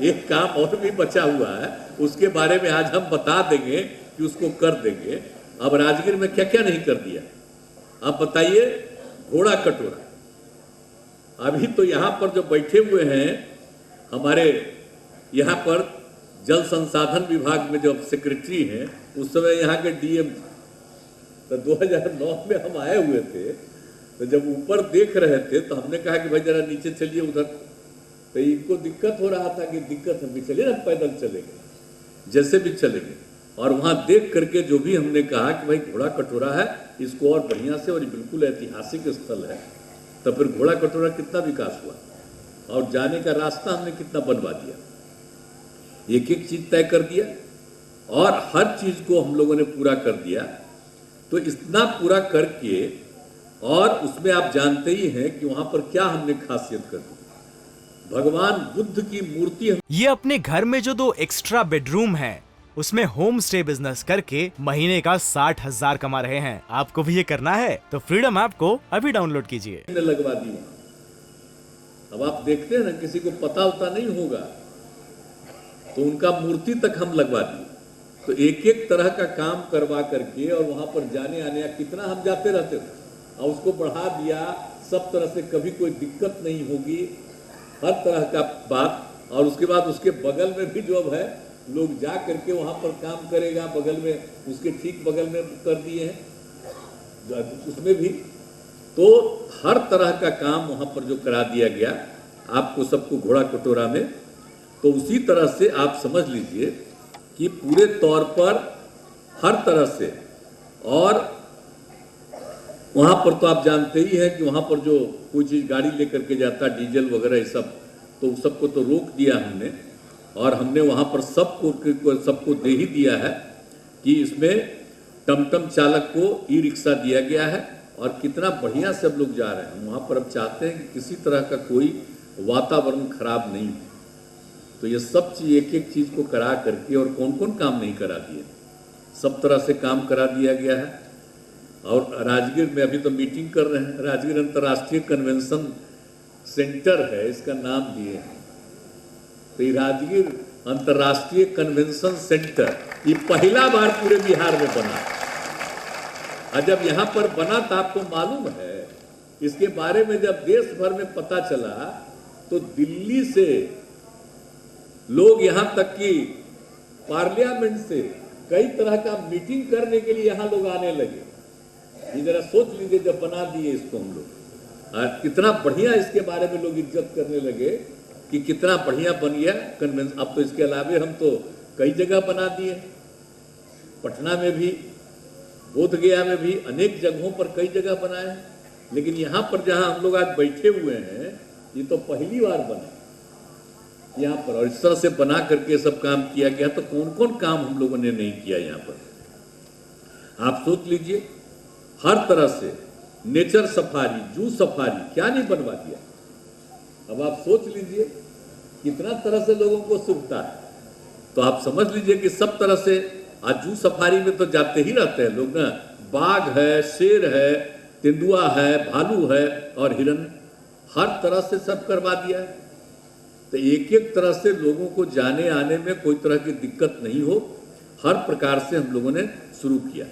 एक काम और भी बचा हुआ है, उसके बारे में आज हम बता देंगे कि उसको कर देंगे। अब राजगीर में क्या क्या नहीं कर दिया आप बताइए। घोड़ा कटोरा, अभी तो यहाँ पर जो बैठे हुए हैं हमारे यहाँ पर जल संसाधन विभाग में जो सेक्रेटरी हैं, उस समय यहाँ के डीएम, तो 2009 में हम आए हुए थे, तो जब ऊपर देख रहे थे तो हमने कहा कि भाई जरा नीचे चलिए उधर, तो इनको दिक्कत हो रहा था कि दिक्कत हम भी चलिए ना, पैदल चलेंगे जैसे भी चलेंगे। और वहाँ देख करके जो भी हमने कहा कि भाई घोड़ा कटोरा है, इसको और बढ़िया से, और बिल्कुल ऐतिहासिक स्थल है, तो फिर घोड़ा कटोरा कितना विकास हुआ और जाने का रास्ता हमने कितना बनवा दिया, एक एक चीज तय कर दिया और हर चीज को हम लोगों ने पूरा कर दिया। तो इतना पूरा करके, और उसमें आप जानते ही हैं कि वहां पर क्या हमने खासियत कर दी, भगवान बुद्ध की मूर्ति। ये अपने घर में जो 2 एक्स्ट्रा बेडरूम है उसमें होम स्टे बिजनेस करके महीने का 60,000 कमा रहे हैं। आपको भी ये करना है तो फ्रीडम ऐप को अभी डाउनलोड कीजिए। लगवा दी। अब आप देखते हैं ना, किसी को पता होता नहीं होगा तो उनका मूर्ति तक हम लगवा दिए। तो एक एक तरह का काम करवा करके, और वहां पर जाने आने कितना हम जाते रहते थे, और उसको बढ़ा दिया सब तरह से, कभी कोई दिक्कत नहीं होगी, हर तरह का बात। और उसके बाद उसके बगल में भी जो है लोग जा करके वहां पर काम करेगा, बगल में उसके ठीक बगल में कर दिए हैं उसमें भी। तो हर तरह का काम वहां पर जो करा दिया गया आपको सबको घोड़ा कटोरा में। तो उसी तरह से आप समझ लीजिए कि पूरे तौर पर हर तरह से, और वहां पर तो आप जानते ही हैं कि वहां पर जो कोई चीज गाड़ी लेकर के जाता, डीजल वगैरह ये सब, तो सबको तो रोक दिया हमने, और हमने वहां पर सबको दे ही दिया है कि इसमें टमटम चालक को ई रिक्शा दिया गया है, और कितना बढ़िया से अब लोग जा रहे हैं वहां पर। अब चाहते हैं कि किसी तरह का कोई वातावरण खराब नहीं हो। तो ये सब चीज, एक एक चीज को करा करके, और कौन कौन काम नहीं करा दिए, सब तरह से काम करा दिया गया है। और राजगीर में अभी तो मीटिंग कर रहे हैं, राजगीर अंतर्राष्ट्रीय कन्वेंशन सेंटर है इसका नाम दिए हैं। तो ये राजगीर अंतर्राष्ट्रीय कन्वेंशन सेंटर ये पहला बार पूरे बिहार में बना। और जब यहाँ पर बना तो आपको मालूम है, इसके बारे में जब देश भर में पता चला तो दिल्ली से लोग यहाँ तक कि पार्लियामेंट से कई तरह का मीटिंग करने के लिए यहाँ लोग आने लगे। ये जरा सोच लीजिए, जब बना दिए इसको हम लोग, कितना बढ़िया इसके बारे में लोग इज्जत करने लगे कि कितना बढ़िया बन गया कन्वेंशन। अब तो इसके अलावे हम तो कई जगह बना दिए, पटना में भी, बोधगया में भी, अनेक जगहों पर कई जगह बनाए। लेकिन यहाँ पर जहाँ हम लोग आज बैठे हुए हैं, ये तो पहली बार बना यहाँ पर, और इस तरह से बना करके सब काम किया गया। तो कौन कौन काम हम लोगों ने नहीं किया यहाँ पर आप सोच लीजिए। हर तरह से नेचर सफारी, जू सफारी, क्या नहीं बनवा दिया। अब आप सोच लीजिए कितना तरह से लोगों को सुविधा है। तो आप समझ लीजिए कि सब तरह से, आज जू सफारी में तो जाते ही रहते हैं लोग ना, बाघ है, शेर है, तेंदुआ है, भालू है और हिरन, हर तरह से सब करवा दिया है। तो एक एक तरह से लोगों को जाने आने में कोई तरह की दिक्कत नहीं हो, हर प्रकार से हम लोगों ने शुरू किया।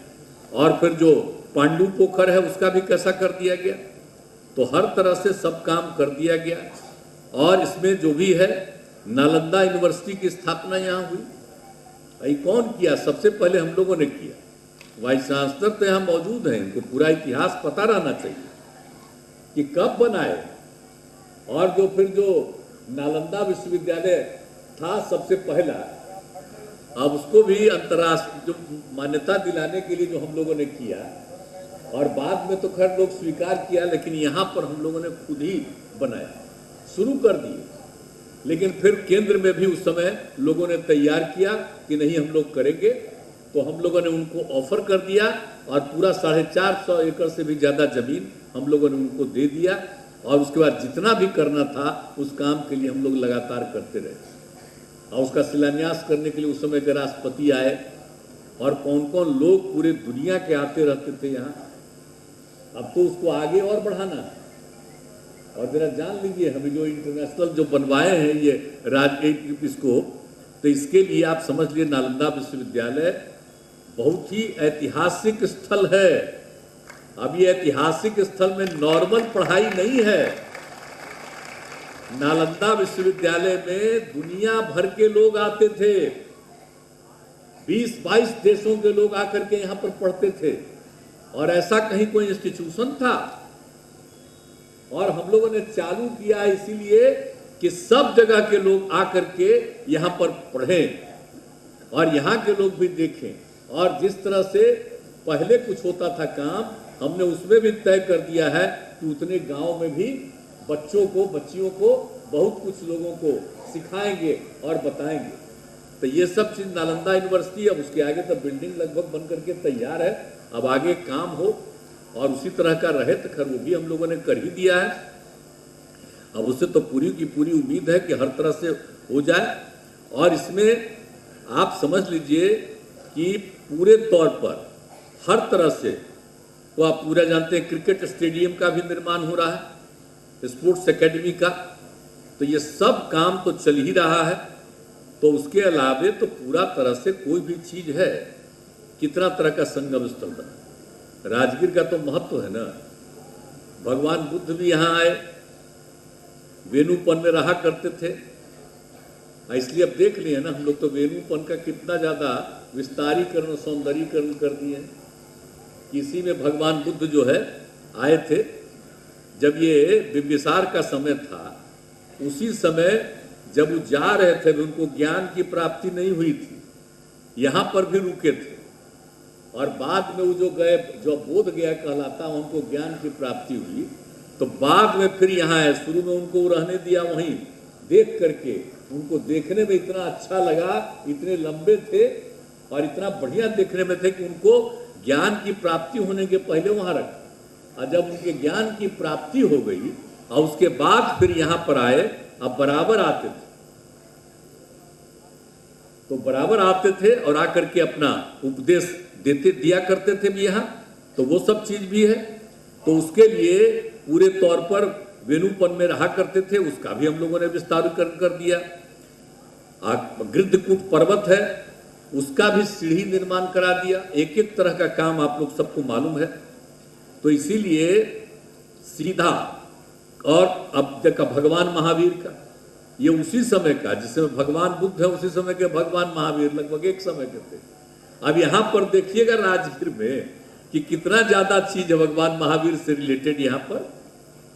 और फिर जो पांडु पोखर है उसका भी कैसा कर दिया गया। तो हर तरह से सब काम कर दिया गया। और इसमें जो भी है, नालंदा यूनिवर्सिटी की स्थापना यहाँ हुई। ये कौन किया? सबसे पहले हम लोगों ने किया। वाइस चांसलर तो यहाँ मौजूद हैं, इनको पूरा इतिहास पता रहना चाहिए कि कब बनाए। और जो फिर जो नालंदा विश्वविद्यालय था सबसे पहला, अब उसको भी अंतर्राष्ट्रीय जो मान्यता दिलाने के लिए जो हम लोगों ने किया, और बाद में तो खैर लोग स्वीकार किया, लेकिन यहाँ पर हम लोगों ने खुद ही बनाया, शुरू कर दिए। लेकिन फिर केंद्र में भी उस समय लोगों ने तैयार किया कि नहीं हम लोग करेंगे, तो हम लोगों ने उनको ऑफर कर दिया, और पूरा 450 एकड़ से भी ज़्यादा जमीन हम लोगों ने उनको दे दिया। और उसके बाद जितना भी करना था उस काम के लिए हम लोग लगातार करते रहे। और उसका शिलान्यास करने के लिए उस समय के राष्ट्रपति आए, और कौन कौन लोग पूरे दुनिया के आते रहते थे यहाँ। अब तो उसको आगे और बढ़ाना है। और जरा जान लीजिए, हमें जो इंटरनेशनल जो बनवाए हैं ये इसको, तो इसके लिए आप समझ लिए नालंदा विश्वविद्यालय बहुत ही ऐतिहासिक स्थल है। अब ये ऐतिहासिक स्थल में नॉर्मल पढ़ाई नहीं है। नालंदा विश्वविद्यालय में दुनिया भर के लोग आते थे, 20-22 देशों के लोग आकर के यहाँ पर पढ़ते थे, और ऐसा कहीं कोई इंस्टीट्यूशन था। और हम लोगों ने चालू किया इसीलिए कि सब जगह के लोग आकर के यहाँ पर पढ़ें और यहाँ के लोग भी देखें। और जिस तरह से पहले कुछ होता था काम, हमने उसमें भी तय कर दिया है कि उतने गांव में भी बच्चों को, बच्चियों को, बहुत कुछ लोगों को सिखाएंगे और बताएंगे। तो ये सब चीज नालंदा यूनिवर्सिटी, अब उसके आगे तो बिल्डिंग लगभग बन करके तैयार है, अब आगे काम हो और उसी तरह का रहे तो खैर वो भी हम लोगों ने कर ही दिया है। अब उससे तो पूरी की पूरी उम्मीद है कि हर तरह से हो जाए। और इसमें आप समझ लीजिए कि पूरे तौर पर हर तरह से, तो आप पूरा जानते हैं क्रिकेट स्टेडियम का भी निर्माण हो रहा है, स्पोर्ट्स एकेडमी का, तो ये सब काम तो चल ही रहा है। तो उसके अलावे तो पूरा तरह से कोई भी चीज है, कितना तरह का संगम स्थल बना। राजगीर का तो महत्व है ना, भगवान बुद्ध भी यहाँ आए, वेणुपन में रहा करते थे, इसलिए अब देख लिए ना हम लोग तो वेणुपन का कितना ज्यादा विस्तारीकरण, सौंदर्यीकरण कर दिए। इसी में भगवान बुद्ध जो है आए थे, जब ये बिंबिसार का समय था, उसी समय जब वो जा रहे थे, उनको ज्ञान की प्राप्ति नहीं हुई थी, यहाँ पर भी रुके थे, और बाद में वो जो गए, जो बोध गया कहलाता, उनको ज्ञान की प्राप्ति हुई, तो बाद में फिर यहाँ है। शुरू में उनको रहने दिया वहीं, देख करके उनको देखने में इतना अच्छा लगा, इतने लंबे थे और इतना बढ़िया देखने में थे कि उनको ज्ञान की प्राप्ति होने के पहले वहां रखा। और जब उनके ज्ञान की प्राप्ति हो गई और उसके बाद फिर यहाँ पर आए, अब बराबर आते थे, तो बराबर आते थे और आकर के अपना उपदेश दिया करते थे भी यहाँ, तो वो सब चीज भी है। तो उसके लिए पूरे तौर पर वेणुपन में रहा करते थे, उसका भी हम लोगों ने विस्तारीकरण कर दिया। गृद्धकूट पर्वत है, उसका भी सीढ़ी निर्माण करा दिया। एक एक तरह का काम आप लोग सबको मालूम है। तो इसीलिए सीधा, और अब तक भगवान महावीर का, ये उसी समय का, जिसमें भगवान बुद्ध है उसी समय के भगवान महावीर लगभग एक समय के थे। अब यहाँ पर देखिएगा राजगीर में कि कितना ज्यादा चीज है भगवान महावीर से रिलेटेड, यहाँ पर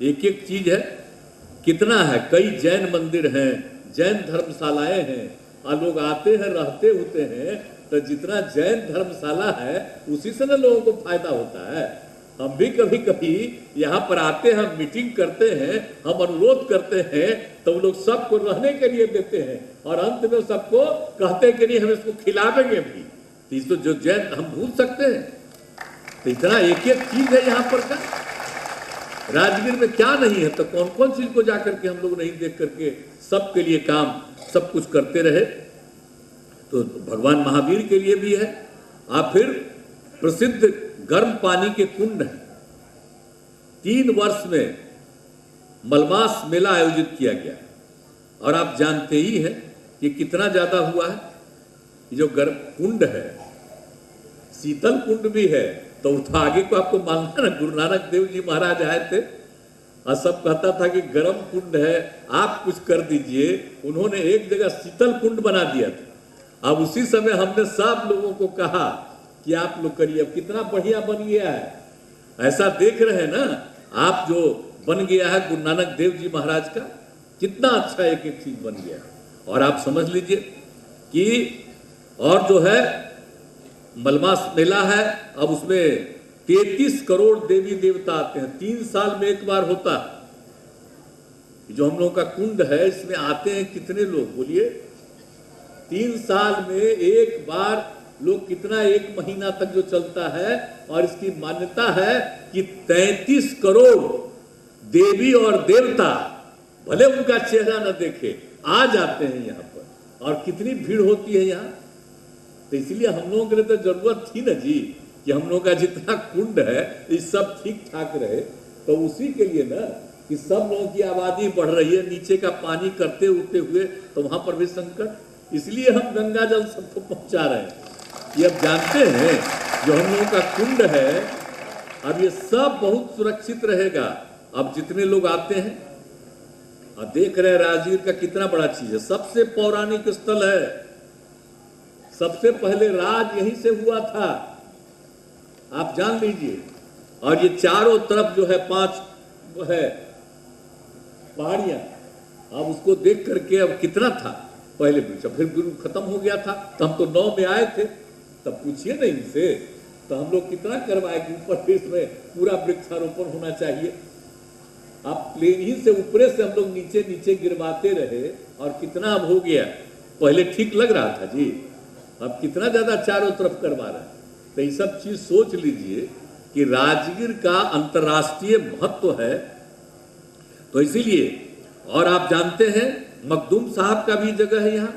एक एक चीज है, कितना है। कई जैन मंदिर हैं, जैन धर्मशालाएं हैं, और लोग आते हैं, रहते होते हैं, तो जितना जैन धर्मशाला है उसी से ना लोगों को फायदा होता है। हम भी कभी कभी यहाँ पर आते हैं, मीटिंग करते हैं, हम अनुरोध करते हैं, तो लोग सबको रहने के लिए देते हैं, और अंत में सबको कहते हैं कि नहीं हम इसको खिलावेंगे भी। तो इसको जो जैन हम भूल सकते हैं? तो इतना एक एक चीज है यहाँ पर का। राजगीर में क्या नहीं है, तो कौन कौन चीज को जाकर के हम लोग नहीं देख करके सबके लिए काम सब कुछ करते रहे। तो भगवान महावीर के लिए भी है। आप फिर प्रसिद्ध गर्म पानी के कुंड है, 3 वर्ष में मलमास मेला आयोजित किया गया, और आप जानते ही हैं कि कितना ज्यादा हुआ है। जो गर्म कुंड है, शीतल कुंड भी है, तो आगे को आपको मानना ना, गुरु नानक देव जी महाराज आए थे और सब कहता था कि गर्म कुंड है, आप कुछ कर दीजिए। उन्होंने एक जगह शीतल कुंड बना दिया था। अब उसी समय हमने सब लोगों को कहा कि आप लोग करिए। अब कितना बढ़िया बन गया है, ऐसा देख रहे हैं ना आप, जो बन गया है गुरु नानक देव जी महाराज का, कितना अच्छा एक एक चीज बन गया। और आप समझ लीजिए कि और जो है मलमास मेला है, अब उसमें 33 करोड़ देवी देवता आते हैं, 3 साल में एक बार होता है। जो हम लोगों का कुंड है, इसमें आते हैं कितने लोग बोलिए? 3 साल में एक बार लोग, कितना, 1 महीना तक जो चलता है। और इसकी मान्यता है कि 33 करोड़ देवी और देवता, भले उनका चेहरा न देखे, आ जाते हैं यहाँ पर। और कितनी भीड़ होती है यहाँ। तो इसलिए हम लोगों के लिए तो जरूरत थी ना जी कि हम लोगों का जितना कुंड है ये सब ठीक ठाक रहे। तो उसी के लिए ना कि सब लोगों की आबादी बढ़ रही है, नीचे का पानी करते उठते हुए, तो वहां पर भी संकट। इसलिए हम गंगा जल सबको पहुंचा रहे हैं। ये अब जानते हैं जो हम लोगों का कुंड है, अब ये सब बहुत सुरक्षित रहेगा। अब जितने लोग आते हैं और देख रहे हैं राजगीर का कितना बड़ा चीज है, सबसे पौराणिक स्थल है, सबसे पहले राज यहीं से हुआ था, आप जान लीजिए। और ये चारों तरफ जो है 5 है पहाड़ियां, अब उसको देख करके अब कितना था पहले वृक्ष, फिर गुरु खत्म हो गया था, तो हम तो 9 में आए थे, तब पूछिए ना इनसे, तो हम लोग कितना करवाए कि ऊपर देश में पूरा वृक्षारोपण होना चाहिए। आप प्लेन ही से ऊपरे से हम लोग नीचे नीचे गिरवाते रहे, और कितना अब हो गया। पहले ठीक लग रहा था जी, अब कितना ज्यादा चारों तरफ करवा रहे हैं। तो ये सब चीज सोच लीजिए कि राजगीर का अंतर्राष्ट्रीय महत्व है। तो इसीलिए, और आप जानते हैं मखदूम साहब का भी जगह है यहाँ।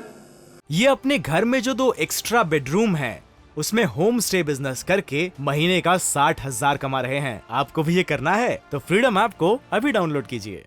ये अपने घर में जो 2 एक्स्ट्रा बेडरूम है उसमें होम स्टे बिजनेस करके महीने का 60,000 कमा रहे हैं। आपको भी ये करना है तो फ्रीडम ऐप को अभी डाउनलोड कीजिए।